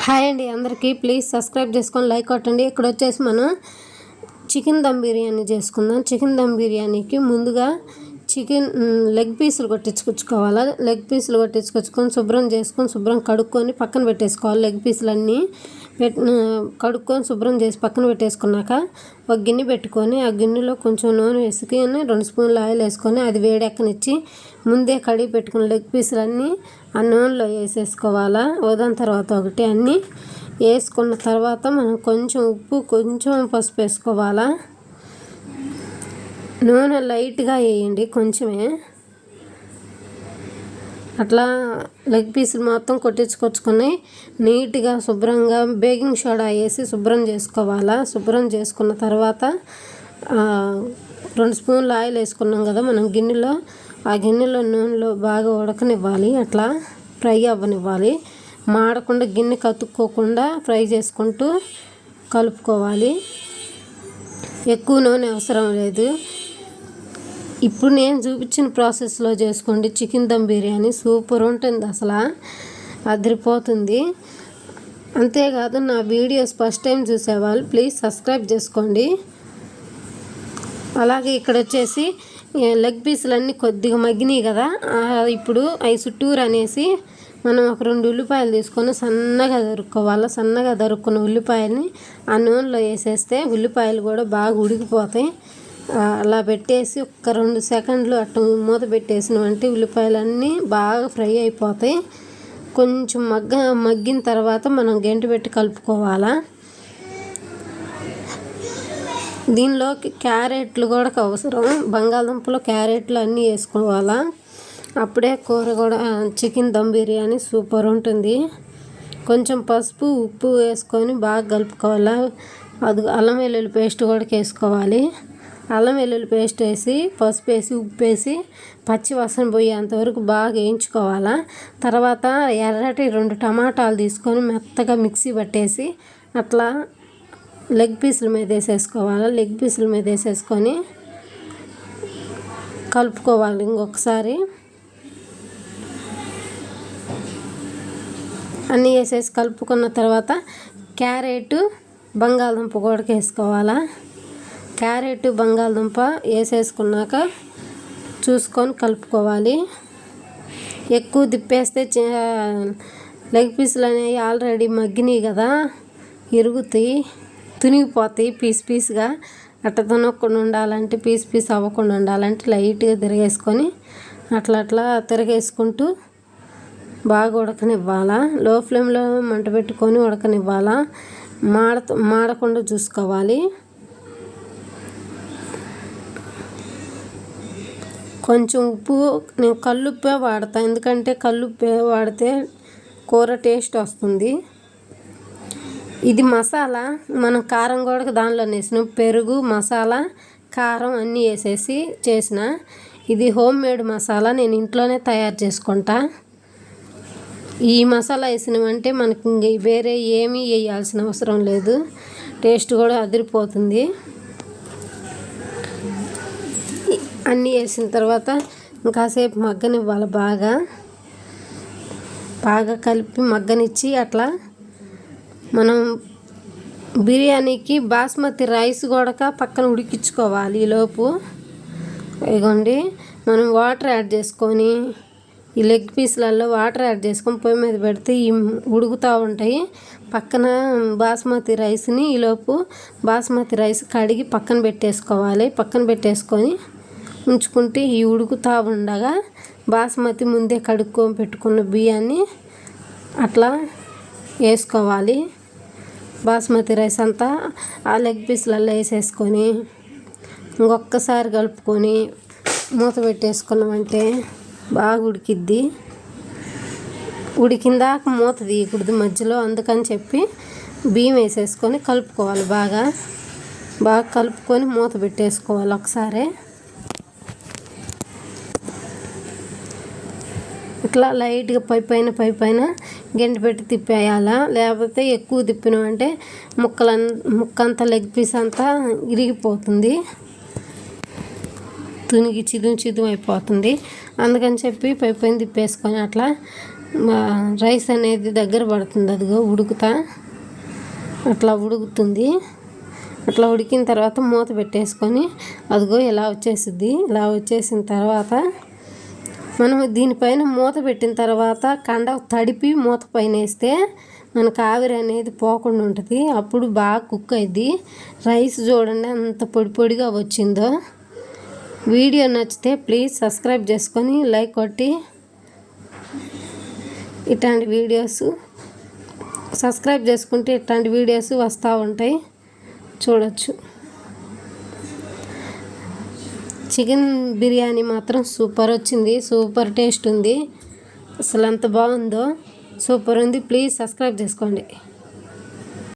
Hi అండి అందరికీ please subscribe చేసుకొని లైక్ కొట్టండి. ఇక్కడ వచ్చేసి మనం చికెన్ దమ్ బిర్యానీ చేసుకుందాం. చికెన్ దమ్ బిర్యానీకి ముందుగా చికెన్ లెగ్ పీసులు కొట్టించుకొచ్చుకోవాలి. లెగ్ పీసులు కొట్టించుకొచ్చుకొని శుభ్రం కడుక్కొని పక్కన పెట్టేసుకోవాలి. లెగ్ పీసులన్నీ కడుక్కొని శుభ్రం చేసి పక్కన పెట్టేసుకున్నాక ఒక గిన్నె పెట్టుకొని ఆ గిన్నెలో కొంచెం నూనె వేసుకొని 2 స్పూన్లు ఆయిల్ వేసుకొని అది వేడెక్కనిచ్చి ముందే కడిగి పెట్టుకున్న లెగ్ పీసులన్నీ ఆ నూనెలో వేసేసుకోవాలా. దాని తర్వాత ఒకటి అన్నీ వేసుకున్న తర్వాత మనం కొంచెం ఉప్పు కొంచెం పసుపు వేసుకోవాలా. నూనె లైట్గా వేయండి, కొంచెమే. అట్లా లెగ్ పీసులు మొత్తం కొట్టించుకొచ్చుకొని నీట్గా శుభ్రంగా బేకింగ్ సోడా వేసి శుభ్రం చేసుకోవాలా. శుభ్రం చేసుకున్న తర్వాత 2 స్పూన్లు ఆయిల్ వేసుకున్నాం కదా మనం గిన్నెలో, ఆ గిన్నెలో నూనెలో బాగా ఉడకనివ్వాలి. అట్లా ఫ్రై అవ్వనివ్వాలి. మాడకుండా గిన్నె కతుక్కోకుండా ఫ్రై చేసుకుంటూ కలుపుకోవాలి. ఎక్కువ నూనె అవసరం లేదు. ఇప్పుడు నేను చూపించిన ప్రాసెస్లో చేసుకోండి. చికెన్ దమ్ బిర్యానీ సూపర్ ఉంటుంది, అసలు అదిరిపోతుంది. అంతేకాదు నా వీడియోస్ ఫస్ట్ టైం చూసేవాళ్ళు ప్లీజ్ సబ్స్క్రైబ్ చేసుకోండి. అలాగే ఇక్కడ వచ్చేసి లెగ్ పీసులన్నీ కొద్దిగా మగ్గినాయి కదా, ఇప్పుడు అవి చుట్టూరు అనేసి మనం ఒక 2 ఉల్లిపాయలు తీసుకొని సన్నగా దొరుక్కోవాలి. సన్నగా దొరుక్కున్న ఉల్లిపాయలని ఆ నూనెలో వేసేస్తే ఉల్లిపాయలు కూడా బాగా ఉడికిపోతాయి. అలా పెట్టేసి ఒక 2 సెకండ్లు అట్లా మూత పెట్టేసినామంటే ఉల్లిపాయలన్నీ బాగా ఫ్రై అయిపోతాయి. కొంచెం మగ్గిన తర్వాత మనం గంటి పెట్టి కలుపుకోవాలా. దీనిలోకి క్యారెట్లు కూడా అవసరం. బంగాళదుంపలు క్యారెట్లు అన్నీ వేసుకోవాలా. అప్పుడే కూర కూడా చికెన్ దమ్ బిర్యానీ సూపర్ ఉంటుంది. కొంచెం పసుపు ఉప్పు వేసుకొని బాగా కలుపుకోవాలా. అది అల్లం వెల్లుల్లి పేస్ట్ కూడా వేసుకోవాలి. అల్లం వెల్లుల్లి పేస్ట్ వేసి పసుపు వేసి ఉప్పు వేసి పచ్చి వాసన పోయేంతవరకు బాగా వేయించుకోవాలా. తర్వాత ఎర్రటి 2 టమాటాలు తీసుకొని మెత్తగా మిక్సీ పట్టేసి అట్లా లెగ్ పీసుల మీద వేసేసుకోవాలి. లెగ్ పీసుల మీద వేసేసుకొని కలుపుకోవాలి. ఇంకొకసారి అన్నీ వేసేసి కలుపుకున్న తర్వాత క్యారెట్ బంగాళదుంప కూడా వేసుకోవాలా. క్యారెట్ బంగాళదుంప వేసేసుకున్నాక చూసుకొని కలుపుకోవాలి. ఎక్కువ తిప్పేస్తే లెగ్ పీసులు అనేవి ఆల్రెడీ మగ్గినాయి కదా, ఇరుగుతాయి, తునిగిపోతాయి పీస్గా. అట్లా తునగకుండా ఉండాలంటే పీస్ అవ్వకుండా ఉండాలంటే లైట్గా తిరిగేసుకొని అట్లా తిరిగేసుకుంటూ బాగా ఉడకనివ్వాలా. లో ఫ్లేమ్లో మంట పెట్టుకొని ఉడకనివ్వాలా. మాడకుండా చూసుకోవాలి. కొంచెం ఉప్పు నేను కల్లుప్పే వాడతాను, ఎందుకంటే కల్లుప్పే వాడితే కూర టేస్ట్ వస్తుంది. ఇది మసాలా మనం కారం కూడా దానిలో వేసినాం. పెరుగు మసాలా కారం అన్నీ వేసేసి చేసిన ఇది హోమ్ మేడ్ మసాలా. నేను ఇంట్లోనే తయారు చేసుకుంటా. ఈ మసాలా వేసినామంటే మనకి ఇంక వేరే ఏమీ వేయాల్సిన అవసరం లేదు. టేస్ట్ కూడా అదిరిపోతుంది. అన్నీ వేసిన తర్వాత ఇంకాసేపు మగ్గనివ్వాలి. బాగా కలిపి మగ్గనిచ్చి అట్లా మనం బిర్యానీకి బాస్మతి రైస్ కూడా పక్కన ఉడికించుకోవాలి. ఈలోపు ఇగోండి మనం వాటర్ యాడ్ చేసుకొని ఈ లెగ్ పీసులలో వాటర్ యాడ్ చేసుకొని పొయ్యి మీద పెడితే ఈ ఉడుకుతూ ఉంటాయి. పక్కన బాస్మతి రైస్ని ఈలోపు బాస్మతి రైస్ కడిగి పక్కన పెట్టేసుకోవాలి. పక్కన పెట్టేసుకొని ఉంచుకుంటే ఈ ఉడుకుతూ ఉండగా బాస్మతి ముందే కడుక్కొని పెట్టుకున్న బియ్యాన్ని అట్లా వేసుకోవాలి. బాస్మతి రైస్ అంతా ఆ లెగ్ పీసులలో వేసేసుకొని ఇంకొకసారి కలుపుకొని మూత పెట్టేసుకున్నామంటే బాగా ఉడికిద్ది. ఉడికిందాక మూత తీయకూడదు మధ్యలో, అందుకని చెప్పి బియ్యం వేసేసుకొని కలుపుకోవాలి. బాగా కలుపుకొని మూత పెట్టేసుకోవాలి. ఒకసారి ఇట్లా లైట్గా పై పైన గంటి పెట్టి తిప్పేయాలా. లేకపోతే ఎక్కువ తిప్పినామంటే ముక్కంతా లెగ్ పీస్ అంతా ఇరిగిపోతుంది, తునిగి చిదుం అయిపోతుంది. అందుకని చెప్పి పైన తిప్పేసుకొని అట్లా రైస్ అనేది దగ్గర పడుతుంది, అదిగో ఉడుకుతా అట్లా ఉడుకుతుంది. అట్లా ఉడికిన తర్వాత మూత పెట్టేసుకొని అదిగో ఇలా వచ్చేసిద్ది. ఇలా వచ్చేసిన తర్వాత మనం దీనిపైన మూత పెట్టిన తర్వాత కండ తడిపి మూత పైన వేస్తే మనకు ఆవిరి అనేది పోకుండా ఉంటుంది. అప్పుడు బాగా కుక్ అయింది. రైస్ చూడండి అంత పొడి పొడిగా వచ్చిందో. వీడియో నచ్చితే ప్లీజ్ సబ్స్క్రైబ్ చేసుకొని లైక్ కొట్టి ఇట్లాంటి వీడియోస్ సబ్స్క్రైబ్ చేసుకుంటే ఇట్లాంటి వీడియోస్ వస్తూ ఉంటాయి, చూడొచ్చు. చికెన్ బిర్యానీ మాత్రం సూపర్ వచ్చింది, సూపర్ టేస్ట్ ఉంది. అసలు ఎంత బాగుందో, సూపర్ ఉంది. ప్లీజ్ సబ్స్క్రైబ్ చేసుకోండి.